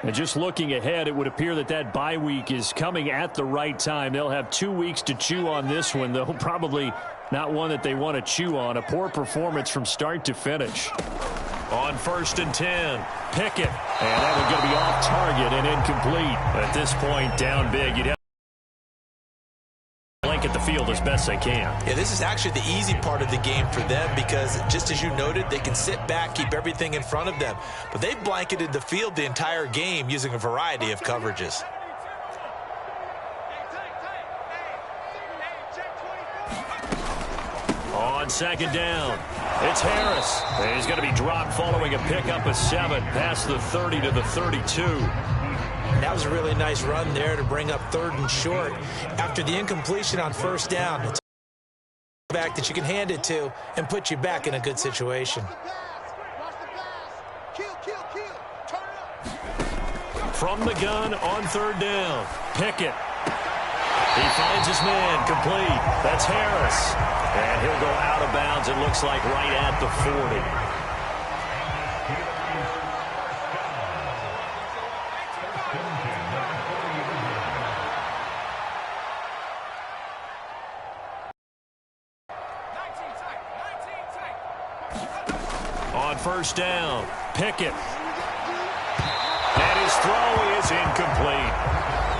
And just looking ahead, it would appear that that bye week is coming at the right time. They'll have 2 weeks to chew on this one, though probably not one that they want to chew on. A poor performance from start to finish. On 1st and 10, Pickett. And that one's going to be off target and incomplete. At this point, down big. You'd have to blanket the field as best they can. Yeah, this is actually the easy part of the game for them because, just as you noted, they can sit back, keep everything in front of them. But they've blanketed the field the entire game using a variety of coverages. On 2nd down, it's Harris. He's going to be dropped following a pickup of 7 past the 30 to the 32. That was a really nice run there to bring up 3rd and short. After the incompletion on 1st down, it's a back that you can hand it to and put you back in a good situation. From the gun on 3rd down, Pickett. He finds his man, complete. That's Harris. And he'll go out of bounds, it looks like, right at the 40. On 1st down, Pickett. And his throw is incomplete.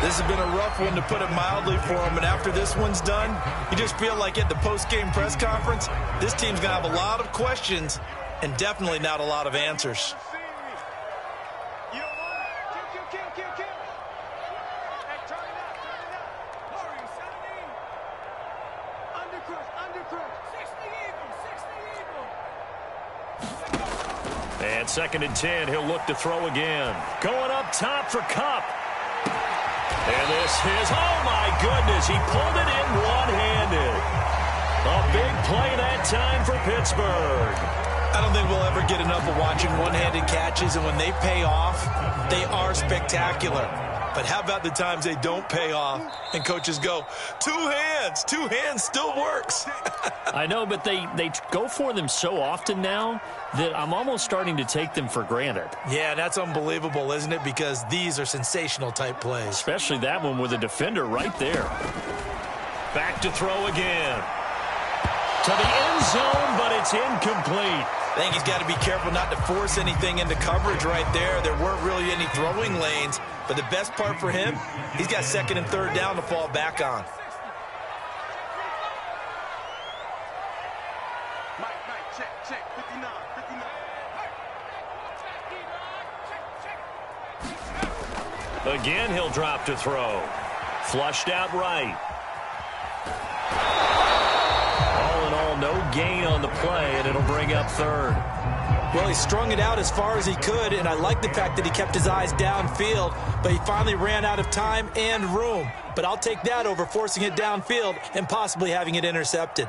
This has been a rough one, to put it mildly, for him. And after this one's done, you just feel like at the post-game press conference, this team's going to have a lot of questions and definitely not a lot of answers. And 2nd and 10, he'll look to throw again. Going up top for Kupp. And this is, oh my goodness, he pulled it in one-handed. A big play that time for Pittsburgh. I don't think we'll ever get enough of watching one-handed catches, and when they pay off, they are spectacular. But how about the times they don't pay off and coaches go, 2 hands, 2 hands still works. I know, but they go for them so often now that I'm almost starting to take them for granted. Yeah, that's unbelievable, isn't it? Because these are sensational type plays. Especially that one with a defender right there. Back to throw again. To the end zone, but it's incomplete. I think he's got to be careful not to force anything into coverage right there. There weren't really any throwing lanes. But the best part for him, he's got 2nd and 3rd down to fall back on. Check, 59. Again, he'll drop to throw. Flushed out right. All in all, no gain on the play, and it'll bring up 3rd. Well, he strung it out as far as he could, and I like the fact that he kept his eyes downfield, but he finally ran out of time and room. But I'll take that over forcing it downfield and possibly having it intercepted.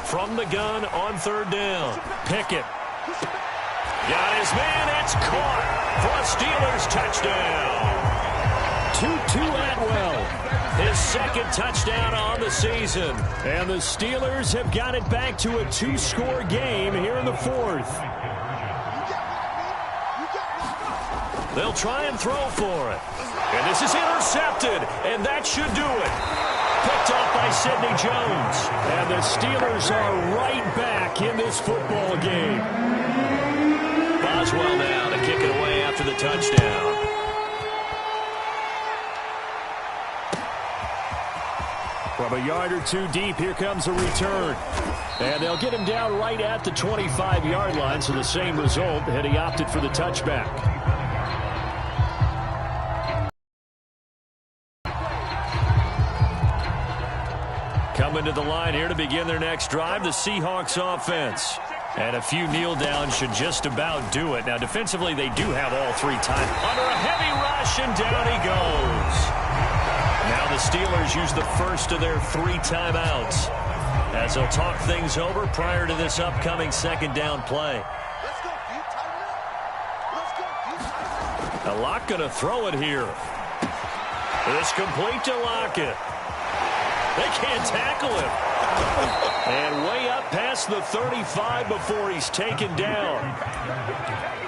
From the gun on 3rd down, Pickett. Got his man, it's caught for a Steelers touchdown. Tutu Atwell, his 2nd touchdown on the season. And the Steelers have got it back to a 2-score game here in the 4th. They'll try and throw for it. And this is intercepted, and that should do it. Picked off by Sidney Jones. And the Steelers are right back in this football game. Boswell now to kick it away after the touchdown. From a yard or 2 deep, here comes a return. And they'll get him down right at the 25-yard line, so the same result, and he opted for the touchback. Coming to the line here to begin their next drive, the Seahawks offense. And a few kneel downs should just about do it. Now, defensively, they do have all 3 time. Under a heavy rush, and down he goes. Now the Steelers use the first of their 3 timeouts as they'll talk things over prior to this upcoming 2nd down play. A Lock going to throw it here. It's complete to Lockett. They can't tackle him. And way up past the 35 before he's taken down.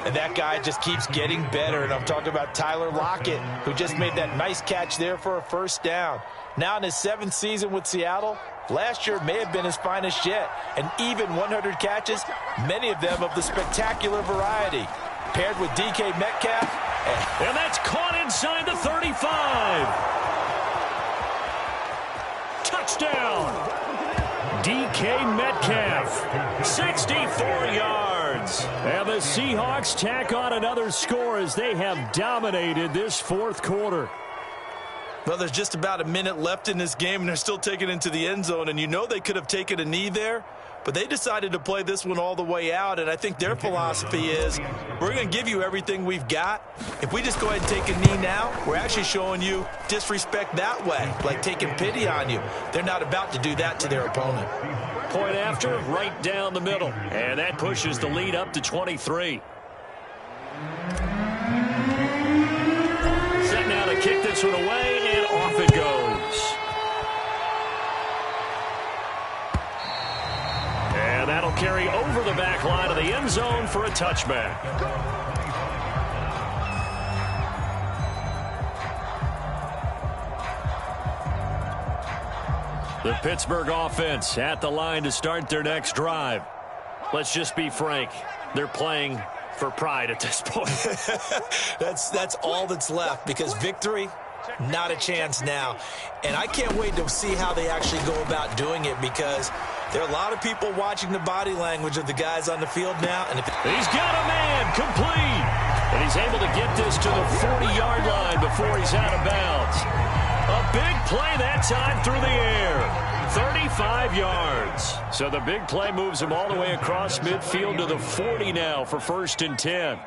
And that guy just keeps getting better. And I'm talking about Tyler Lockett, who just made that nice catch there for a first down. Now in his 7th season with Seattle, last year may have been his finest yet. And even 100 catches, many of them of the spectacular variety. Paired with DK Metcalf. And that's caught inside the 35. Touchdown. DK Metcalf, 64 yards. And the Seahawks tack on another score as they have dominated this fourth quarter. Well, there's just about a minute left in this game, and they're still taking it into the end zone. And you know they could have taken a knee there, but they decided to play this one all the way out. And I think their philosophy is, we're going to give you everything we've got. If we just go ahead and take a knee now, we're actually showing you disrespect that way, like taking pity on you. They're not about to do that to their opponent. Point after, right down the middle. And that pushes the lead up to 23. Set now to kick this one away, and off it goes. And that'll carry over the back line of the end zone for a touchback. The Pittsburgh offense at the line to start their next drive. Let's just be frank. They're playing for pride at this point. That's all that's left, because victory, not a chance now. And I can't wait to see how they actually go about doing it, because there are a lot of people watching the body language of the guys on the field now. And he's got a man complete. And he's able to get this to the 40-yard line before he's out of bounds. A big play that time through the air. 35 yards. So the big play moves him all the way across midfield to the 40 now for 1st and 10.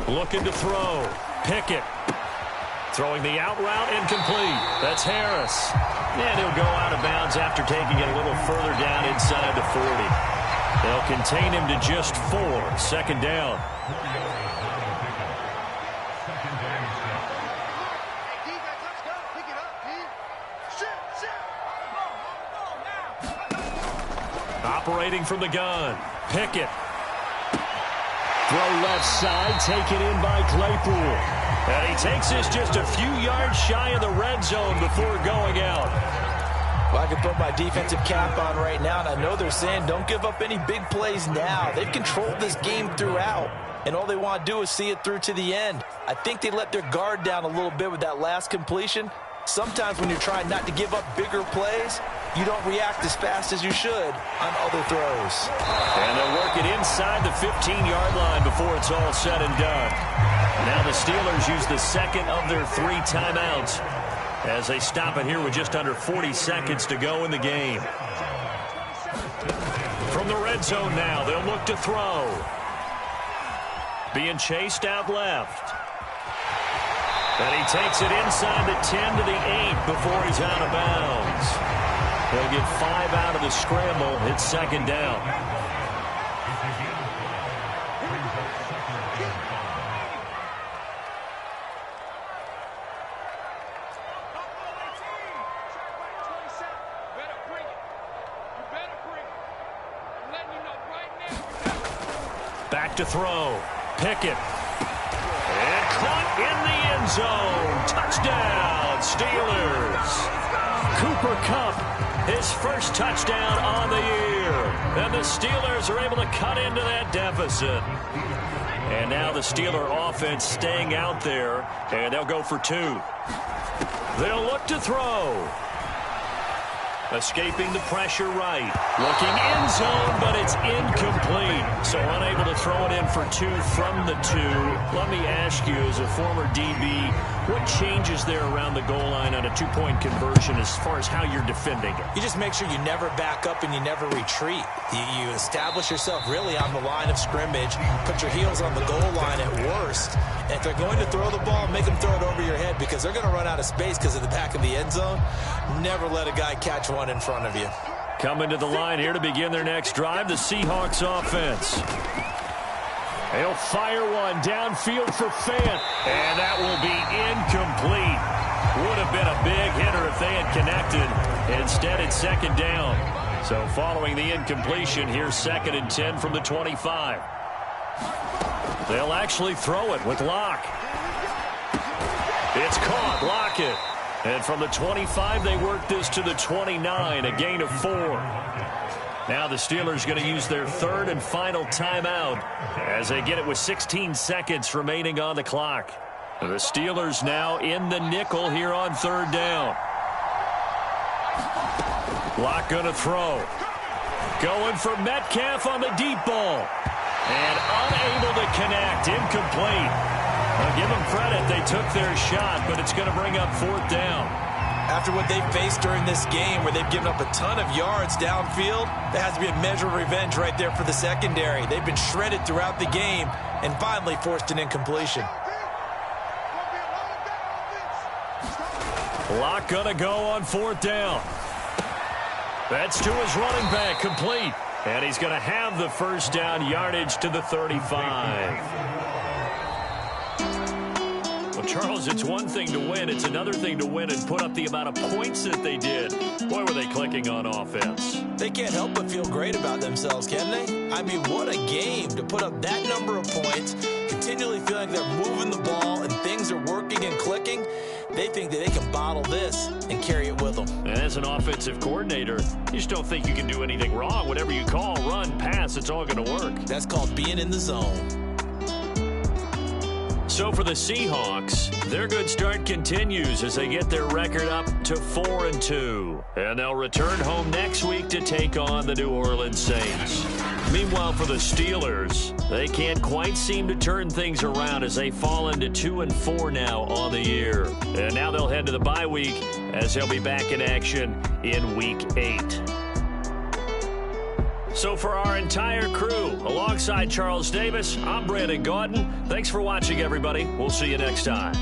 Looking to throw. Pickett. Throwing the out route, incomplete. That's Harris. And he'll go out of bounds after taking it a little further down inside the 40. They'll contain him to just 4. 2nd down. Operating from the gun. Pickett. Throw left side, taken in by Claypool. And he takes this just a few yards shy of the red zone before going out. Well, I can put my defensive cap on right now, and I know they're saying don't give up any big plays now. They've controlled this game throughout, and all they want to do is see it through to the end. I think they let their guard down a little bit with that last completion. Sometimes when you're trying not to give up bigger plays, you don't react as fast as you should on other throws. And they'll work it inside the 15-yard line before it's all said and done. Now the Steelers use the second of their 3 timeouts as they stop it here with just under 40 seconds to go in the game. From the red zone now, they'll look to throw. Being chased out left. And he takes it inside the 10 to the 8 before he's out of bounds. He'll get 5 out of the scramble. It's 2nd down. Back to throw. Pickett. And caught in the end zone. Touchdown, Steelers. Cooper Kupp, his first touchdown on the year. And the Steelers are able to cut into that deficit. And now the Steeler offense staying out there, and they'll go for 2. They'll look to throw. Escaping the pressure right. Looking end zone, but it's incomplete. So unable to throw it in for 2 from the 2. Let me ask you, as a former DB, what changes there around the goal line on a 2-point conversion as far as how you're defending it? You just make sure you never back up and you never retreat. You establish yourself really on the line of scrimmage, put your heels on the goal line at worst. And if they're going to throw the ball, make them throw it over your head, because they're going to run out of space because of the back of the end zone. Never let a guy catch one in front of you. Coming to the line here to begin their next drive, the Seahawks offense. He'll fire one downfield for Fant, and that will be incomplete. Would have been a big hitter if they had connected. Instead, it's second down. So following the incompletion, here's 2nd and 10 from the 25. They'll actually throw it with Locke. It's caught. Lockett. And from the 25, they work this to the 29, a gain of 4. Now the Steelers going to use their 3rd and final timeout as they get it with 16 seconds remaining on the clock. The Steelers now in the nickel here on 3rd down. Locke going to throw. Going for Metcalf on the deep ball. And unable to connect. Incomplete. I'll give them credit. They took their shot, but it's going to bring up 4th down. After what they've faced during this game where they've given up a ton of yards downfield, there has to be a measure of revenge right there for the secondary. They've been shredded throughout the game and finally forced an incompletion. Locke going to go on 4th down. That's to his running back, complete. And he's going to have the first down, yardage to the 35. Well, Charles, it's one thing to win. It's another thing to win and put up the amount of points that they did. Boy, were they clicking on offense. They can't help but feel great about themselves, can they? I mean, what a game to put up that number of points, continually feeling like they're moving the ball and things are working and clicking. They think that they can bottle this and carry it with them. And as an offensive coordinator, you just don't think you can do anything wrong. Whatever you call, run, pass, it's all going to work. That's called being in the zone. So for the Seahawks, their good start continues as they get their record up to 4-2. And they'll return home next week to take on the New Orleans Saints. Meanwhile, for the Steelers, they can't quite seem to turn things around as they fall into 2-4 now on the year. And now they'll head to the bye week as they'll be back in action in Week 8. So for our entire crew, alongside Charles Davis, I'm Brandon Gaudin. Thanks for watching, everybody. We'll see you next time.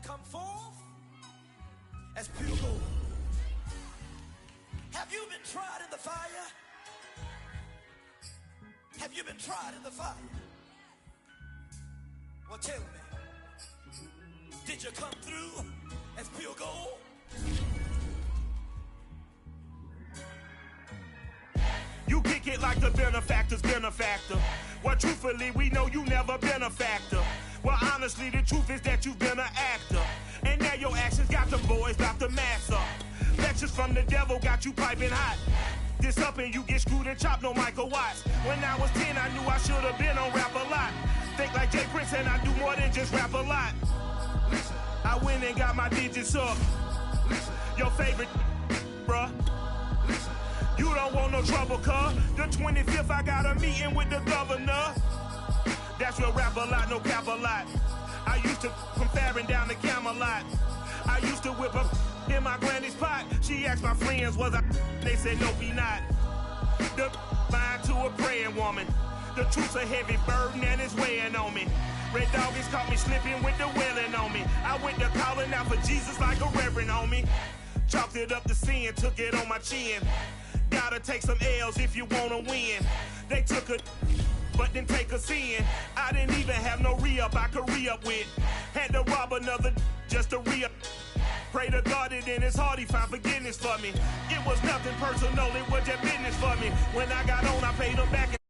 come forth as pure gold. Have you been tried in the fire? Have you been tried in the fire? Well, tell me, did you come through as pure gold? You kick it like the benefactor's benefactor. Well, truthfully, we know you never been a factor. Well, honestly, the truth is that you've been an actor. And now your actions got them boys locked the mask up. Lectures from the devil got you piping hot. This up and you get screwed and chopped, no Michael Watts. When I was 10, I knew I should have been on rap a lot. Think like Jay Prince and I do more than just rap a lot. I went and got my digits up. Your favorite, bruh. You don't want no trouble, cuz. The 25th, I got a meeting with the governor. That's real rap a lot, no cap a lot. I used to come faring down the Camelot. I used to whip up in my granny's pot. She asked my friends, was I? They said, no, be not. The line to a praying woman. The truth's a heavy burden and it's weighing on me. Red doggies caught me slipping with the wailing on me. I went to calling out for Jesus like a reverend on me. Chalked it up to sin, took it on my chin. Gotta take some L's if you wanna win. They took a but didn't take us in. I didn't even have no re-up I could re-up with. Had to rob another just to re-up. Pray to God that in his heart he found forgiveness for me. It was nothing personal, it was just business for me. When I got on, I paid him back.